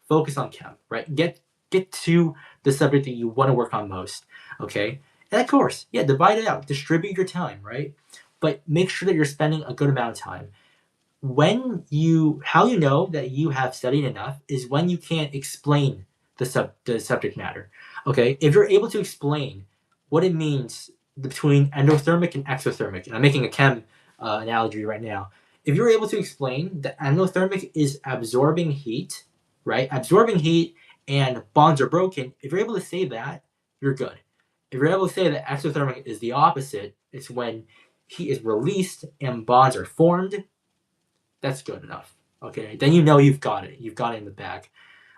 focus on chem, right? Get to the subject that you want to work on most, okay? And of course, yeah, divide it out, distribute your time, right? But make sure that you're spending a good amount of time. How you know that you have studied enough is when you can explain the subject matter, okay? If you're able to explain what it means between endothermic and exothermic, and I'm making a chem analogy right now. If you're able to explain that endothermic is absorbing heat right? Absorbing heat and bonds are broken. If you're able to say that, you're good. If you're able to say that exothermic is the opposite, it's when heat is released and bonds are formed, that's good enough. Okay, then you know you've got it. You've got it in the bag.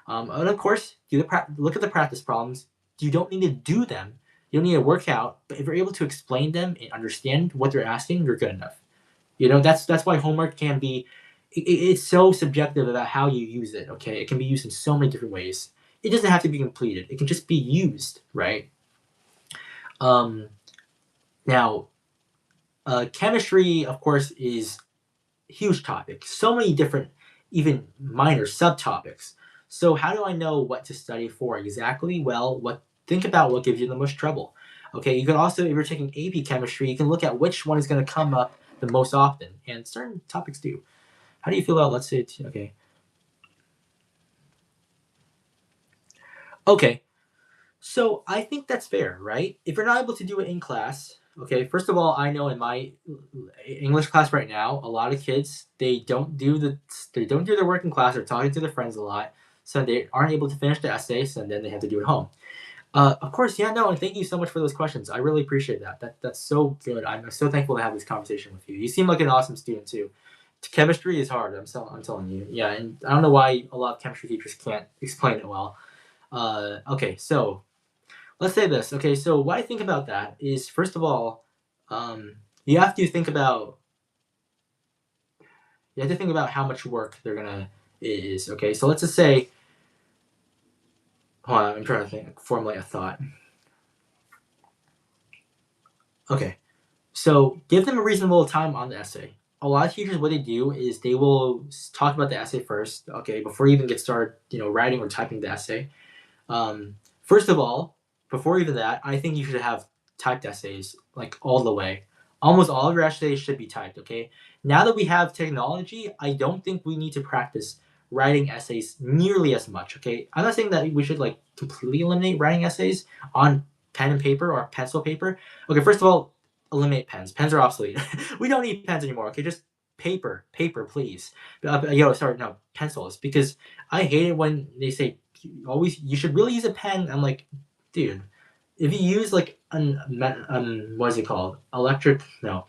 And of course, look at the practice problems. You don't need to do them. You don't need to work out. But if you're able to explain them and understand what they're asking, you're good enough. That's why homework can be. It's so subjective about how you use it. Okay, it can be used in so many different ways. It doesn't have to be completed. It can just be used, right? Um, Now, chemistry, of course, is a huge topic. So many different, even minor subtopics. So how do I know what to study for exactly? Well, think about what gives you the most trouble. Okay, you can also, if you're taking AP chemistry, you can look at which one is going to come up the most often, and certain topics do. How do you feel about, let's say, okay. Okay, so I think that's fair, right? If you're not able to do it in class, okay, first of all, I know in my English class right now, a lot of kids they don't do their work in class. They're talking to their friends a lot, so they aren't able to finish the essays, and then they have to do it home. Of course, yeah, no, and thank you so much for those questions. I really appreciate that. That's so good. I'm so thankful to have this conversation with you. You seem like an awesome student too. Chemistry is hard. I'm telling you. Yeah, and I don't know why a lot of chemistry teachers can't explain it well. Okay, so let's say this. Okay, so what I think about that is, first of all, you have to think about how much work they're gonna is. Okay, so let's just say, hold on, I'm trying to formulate a thought. Okay, so give them a reasonable time on the essay. A lot of teachers, what they do is they will talk about the essay first. Okay, before you even get started, writing or typing the essay. First of all, before even that, I think you should have typed essays like all the way. Almost all of your essays should be typed, okay? Now that we have technology, I don't think we need to practice writing essays nearly as much, okay? I'm not saying that we should like completely eliminate writing essays on pen and paper or pencil paper. Okay, first of all, eliminate pens. Pens are obsolete. We don't need pens anymore, okay? Just paper, please. No, pencils, because I hate it when they say you should really use a pen. I'm like, dude, if you use like what is it called, electric, no,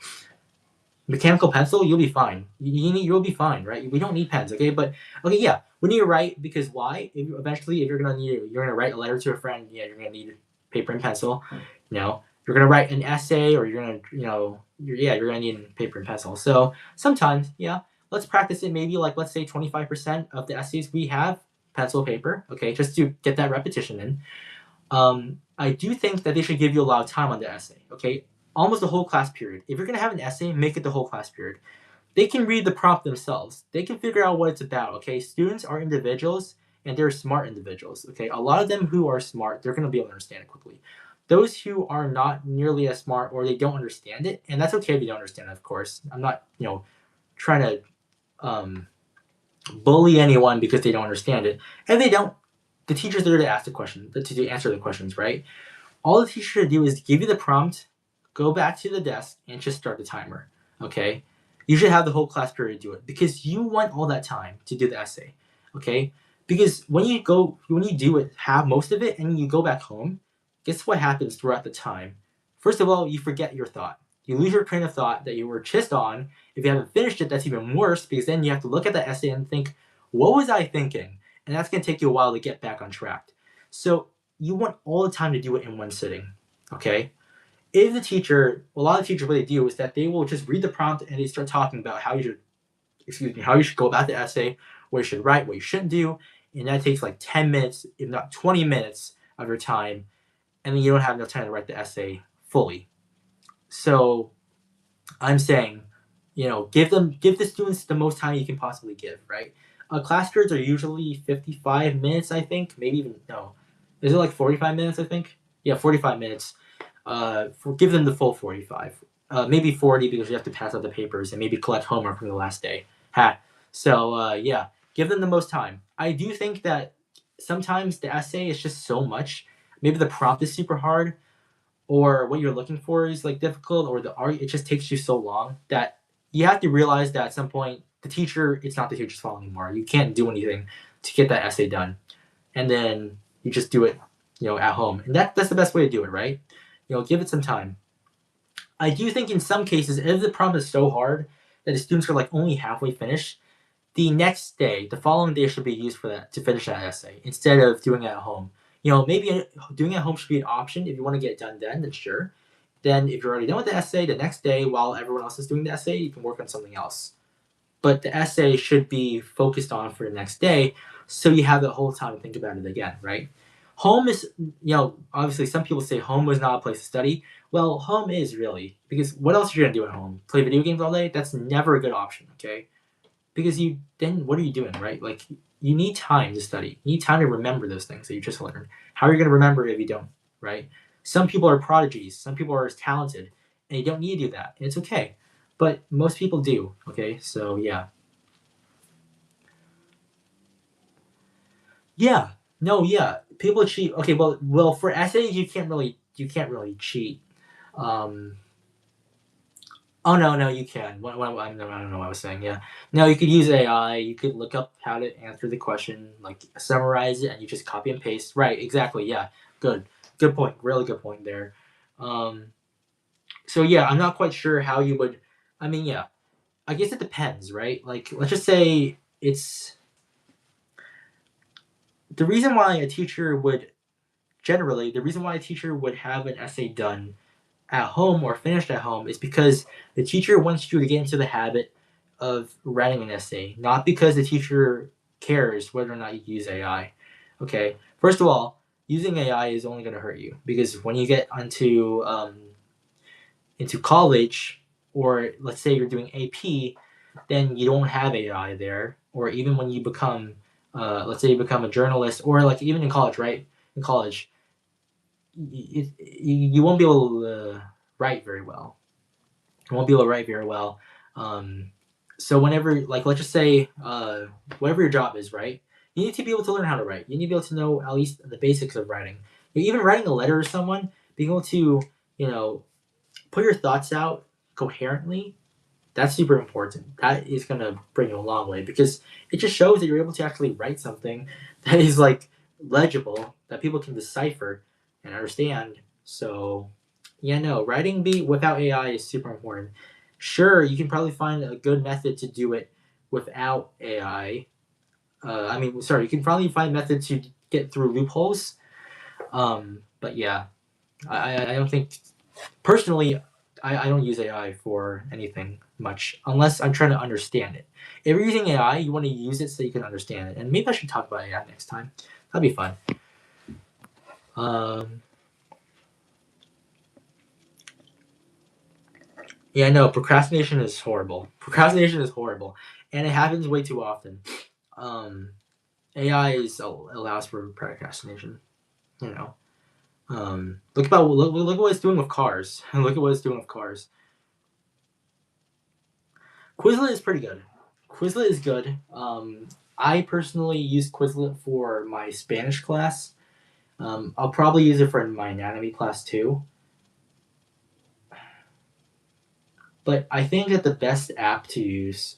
mechanical pencil, you'll be fine. You'll be fine, right? We don't need pens, okay? But okay, yeah, we need to write, because why? Eventually, if you're gonna write a letter to a friend, yeah, you're gonna need paper and pencil. You're gonna write an essay, or you're gonna you're gonna need paper and pencil. So sometimes, yeah, let's practice it. Maybe like, let's say 25% of the essays we have pencil paper, okay, just to get that repetition in. I do think that they should give you a lot of time on the essay, okay? Almost the whole class period. If you're going to have an essay, make it the whole class period. They can read the prompt themselves. They can figure out what it's about, okay? Students are individuals, and they're smart individuals, okay? A lot of them who are smart, they're going to be able to understand it quickly. Those who are not nearly as smart, or they don't understand it, and that's okay if you don't understand it, of course. I'm not, trying to bully anyone because they don't understand it. And they don't, the teacher's there to ask the question, to answer the questions, right? All the teacher should do is give you the prompt, go back to the desk, and just start the timer. Okay? You should have the whole class period do it, because you want all that time to do the essay. Okay? Because when you do it, have most of it, and you go back home, guess what happens throughout the time? First of all, you forget your thought. You lose your train of thought that you were just on. If you haven't finished it, that's even worse, because then you have to look at the essay and think, what was I thinking? And that's going to take you a while to get back on track. So you want all the time to do it in one sitting. Okay? If the teacher, a lot of teachers, what they do is that they will just read the prompt and they start talking about how you should go about the essay, what you should write, what you shouldn't do, and that takes like 10 minutes, if not 20 minutes of your time, and then you don't have enough time to write the essay fully. So I'm saying, give the students the most time you can possibly give, right? Class periods are usually 55 minutes, I think. Maybe even, no. Is it like 45 minutes, I think? Yeah, 45 minutes. Give them the full 45. Maybe 40, because you have to pass out the papers and maybe collect homework from the last day. So, yeah, give them the most time. I do think that sometimes the essay is just so much. Maybe the prompt is super hard, or what you're looking for is like difficult, or the art, it just takes you so long that you have to realize that at some point it's not the teacher's fault anymore. You can't do anything. to get that essay done, and then you just do it, at home, and that's the best way to do it, right? Give it some time. I do think in some cases, if the problem is so hard that the students are like only halfway finished, the next day, the following day should be used for that to finish that essay instead of doing it at home. Maybe doing it at home should be an option if you want to get it done then sure. Then if you're already done with the essay, the next day while everyone else is doing the essay, you can work on something else. But the essay should be focused on for the next day, so you have the whole time to think about it again, right? Home is, obviously some people say home was not a place to study. Well, home is really, because what else are you gonna do at home? Play video games all day? That's never a good option, okay? Because then what are you doing, right? Like you need time to study. You need time to remember those things that you just learned. How are you gonna remember it if you don't, right? Some people are prodigies. Some people are talented, and you don't need to do that. And it's okay, but most people do. Okay, so yeah. Yeah. No, yeah. People cheat. Okay, well, for essays you can't really cheat. Um, oh no, you can. I don't know what I was saying. Yeah, no, you could use AI. You could look up how to answer the question, like summarize it, and you just copy and paste. Right? Exactly. Yeah. Good point. Really good point there. Um, so yeah, I'm not quite sure how you would. I mean, yeah, I guess it depends, right? Like, let's just say it's the reason why a teacher would generally the reason why a teacher would have an essay done at home or finished at home is because the teacher wants you to get into the habit of writing an essay, not because the teacher cares whether or not you use AI. Okay, first of all, using AI is only going to hurt you because when you get into college, or let's say you're doing AP, then you don't have AI there. Or even when you become, let's say you become a journalist, or like even in college, right? In college, you won't be able to write very well. You won't be able to write very well. Um, so whenever, like, let's just say, whatever your job is, right? You need to be able to learn how to write. You need to be able to know at least the basics of writing. Even writing a letter to someone, being able to, you know, put your thoughts out coherently, that's super important. That is going to bring you a long way because it just shows that you're able to actually write something that is like legible, that people can decipher and understand. So, yeah, no, writing be without AI is super important. Sure, you can probably find a good method to do it without AI. I mean, sorry, you can probably find methods to get through loopholes. But yeah, I don't think personally, I don't use AI for anything much unless I'm trying to understand it. If you're using AI, you want to use it so you can understand it. And maybe I should talk about AI next time. That'd be fun. Um, yeah, no, procrastination is horrible. Procrastination is horrible, and it happens way too often. Um, AI allows for procrastination. You know, look what it's doing with cars. Look at what it's doing with cars. Quizlet is pretty good. Quizlet is good. I personally use Quizlet for my Spanish class. I'll probably use it for my anatomy class too. But I think that the best app to use,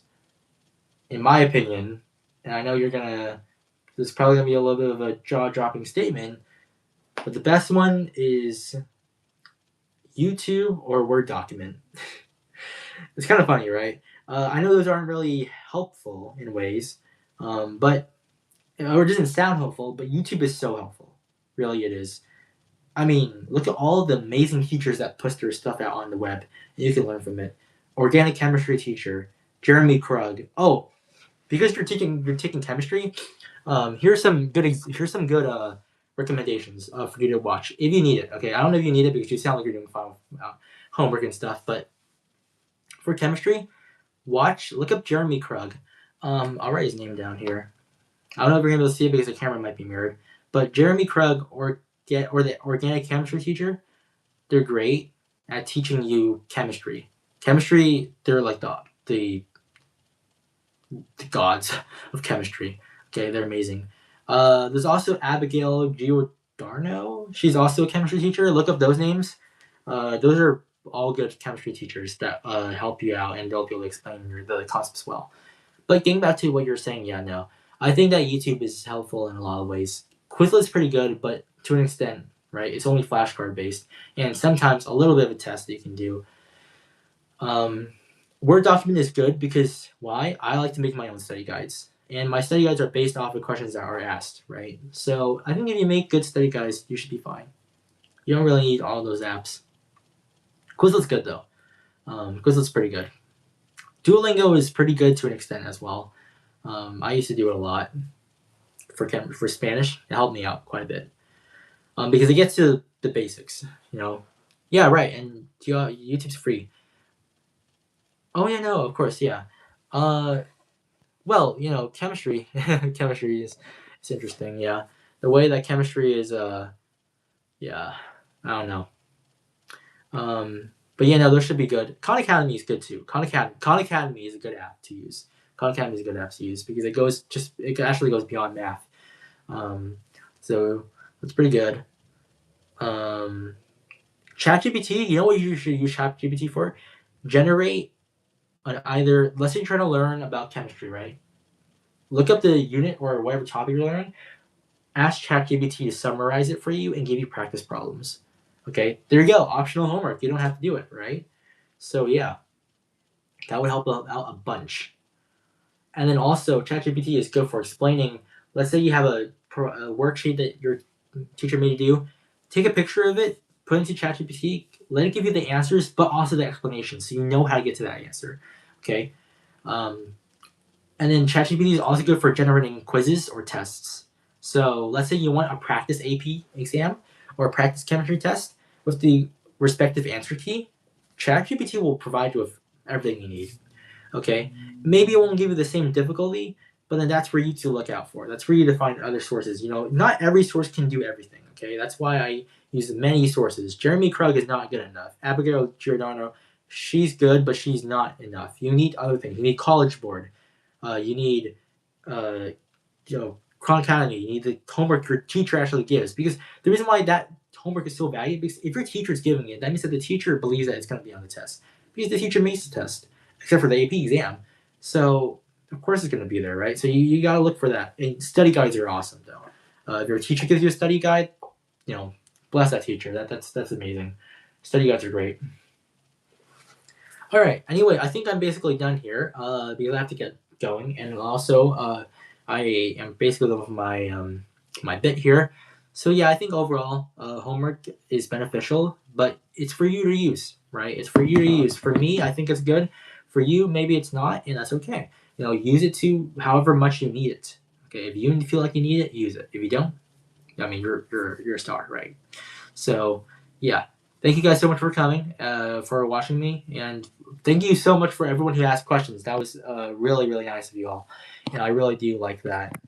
in my opinion, and I know this is probably gonna be a little bit of a jaw dropping statement, but the best one is YouTube or Word document. It's kind of funny, right? I know those aren't really helpful in ways, but or it doesn't sound helpful, but YouTube is so helpful. Really, it is. I mean, look at all the amazing teachers that put their stuff out on the web, and you can learn from it. Organic chemistry teacher, Jeremy Krug. Oh, because you're taking chemistry. Here's some good recommendations for you to watch if you need it. Okay, I don't know if you need it because you sound like you're doing fine with homework and stuff, but for chemistry, look up Jeremy Krug. I'll write his name down here. I don't know if you're gonna be able to see it because the camera might be mirrored. But Jeremy Krug or the organic chemistry teacher, they're great at teaching you chemistry. Chemistry, they're like the gods of chemistry. Okay, they're amazing. There's also Abigail Giordano. She's also a chemistry teacher. Look up those names. Those are all good chemistry teachers that help you out and they'll be able to explain the concepts well. But getting back to what you're saying, yeah, no. I think that YouTube is helpful in a lot of ways. Quizlet's pretty good, but to an extent, right? It's only flashcard based, and sometimes a little bit of a test that you can do. Word document is good because why? I like to make my own study guides, and my study guides are based off of questions that are asked, right? So I think if you make good study guides, you should be fine. You don't really need all those apps. Quizlet's good though. Quizlet's pretty good. Duolingo is pretty good to an extent as well. I used to do it a lot for Spanish. It helped me out quite a bit because it gets to the basics. Yeah, right. And YouTube's free. Oh yeah, no, of course, yeah. Well, chemistry. Chemistry is it's interesting. Yeah, the way that chemistry is. Yeah, I don't know. But yeah, no, those should be good. Khan Academy is good too. Khan Academy is a good app to use. Khan Academy is a good app to use because it actually goes beyond math. So it's pretty good. ChatGPT, you know what you should use ChatGPT for? Generate either, let's say you're trying to learn about chemistry, right? Look up the unit or whatever topic you're learning. Ask ChatGPT to summarize it for you and give you practice problems. Okay, there you go. Optional homework. You don't have to do it, right? So yeah, that would help out a bunch. And then also, ChatGPT is good for explaining. Let's say you have a worksheet that your teacher made you do. Take a picture of it, put it into ChatGPT, let it give you the answers, but also the explanation, so you know how to get to that answer. Okay. And then ChatGPT is also good for generating quizzes or tests. So let's say you want a practice AP exam or a practice chemistry test with the respective answer key. ChatGPT will provide you with everything you need. Okay, maybe it won't give you the same difficulty, but then that's for you to look out for. That's for you to find other sources. Not every source can do everything. Okay, that's why I use many sources. Jeremy Krug is not good enough. Abigail Giordano, she's good, but she's not enough. You need other things. You need College Board. You need, Khan Academy. You need the homework your teacher actually gives. Because the reason why that homework is so valuable, because if your teacher is giving it, that means that the teacher believes that it's going to be on the test. Because the teacher makes the test, except for the AP exam. So, of course it's going to be there, right? So you got to look for that. And study guides are awesome, though. If your teacher gives you a study guide, bless that teacher. That's amazing. Study guides are great. All right. Anyway, I think I'm basically done here because I have to get going, and also I am basically done with my bit here. So yeah, I think overall homework is beneficial, but it's for you to use, right? It's for you to use. For me, I think it's good. For you, maybe it's not, and that's okay. Use it to however much you need it. Okay, if you feel like you need it, use it. If you don't, I mean, you're a star, right? So yeah, thank you guys so much for coming, for watching me, and thank you so much for everyone who asked questions. That was really, really nice of you all, and I really do like that.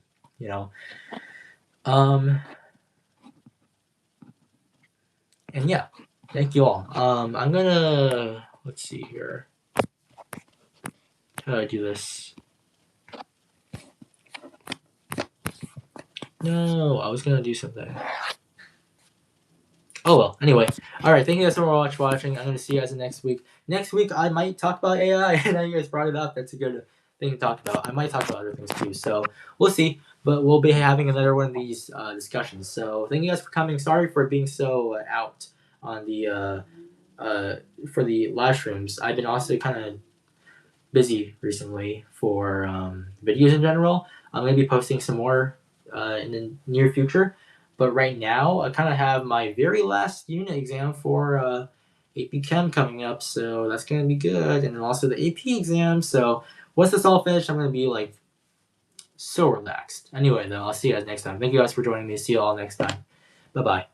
And yeah, thank you all. I'm gonna let's see here. How do I do this? No, I was gonna do something. Oh well. Anyway, all right. Thank you guys so much for watching. I'm gonna see you guys next week. Next week I might talk about AI. And you guys brought it up. That's a good thing to talk about. I might talk about other things too. So we'll see. But we'll be having another one of these discussions. So thank you guys for coming. Sorry for being so out on the for the live streams. I've been also kind of busy recently for videos in general. I'm gonna be posting some more in the near future. But right now, I kind of have my very last unit exam for AP Chem coming up, so that's going to be good. And then also the AP exam. So once this all finished, I'm going to be like so relaxed. Anyway, though, I'll see you guys next time. Thank you guys for joining me. See you all next time. Bye-bye.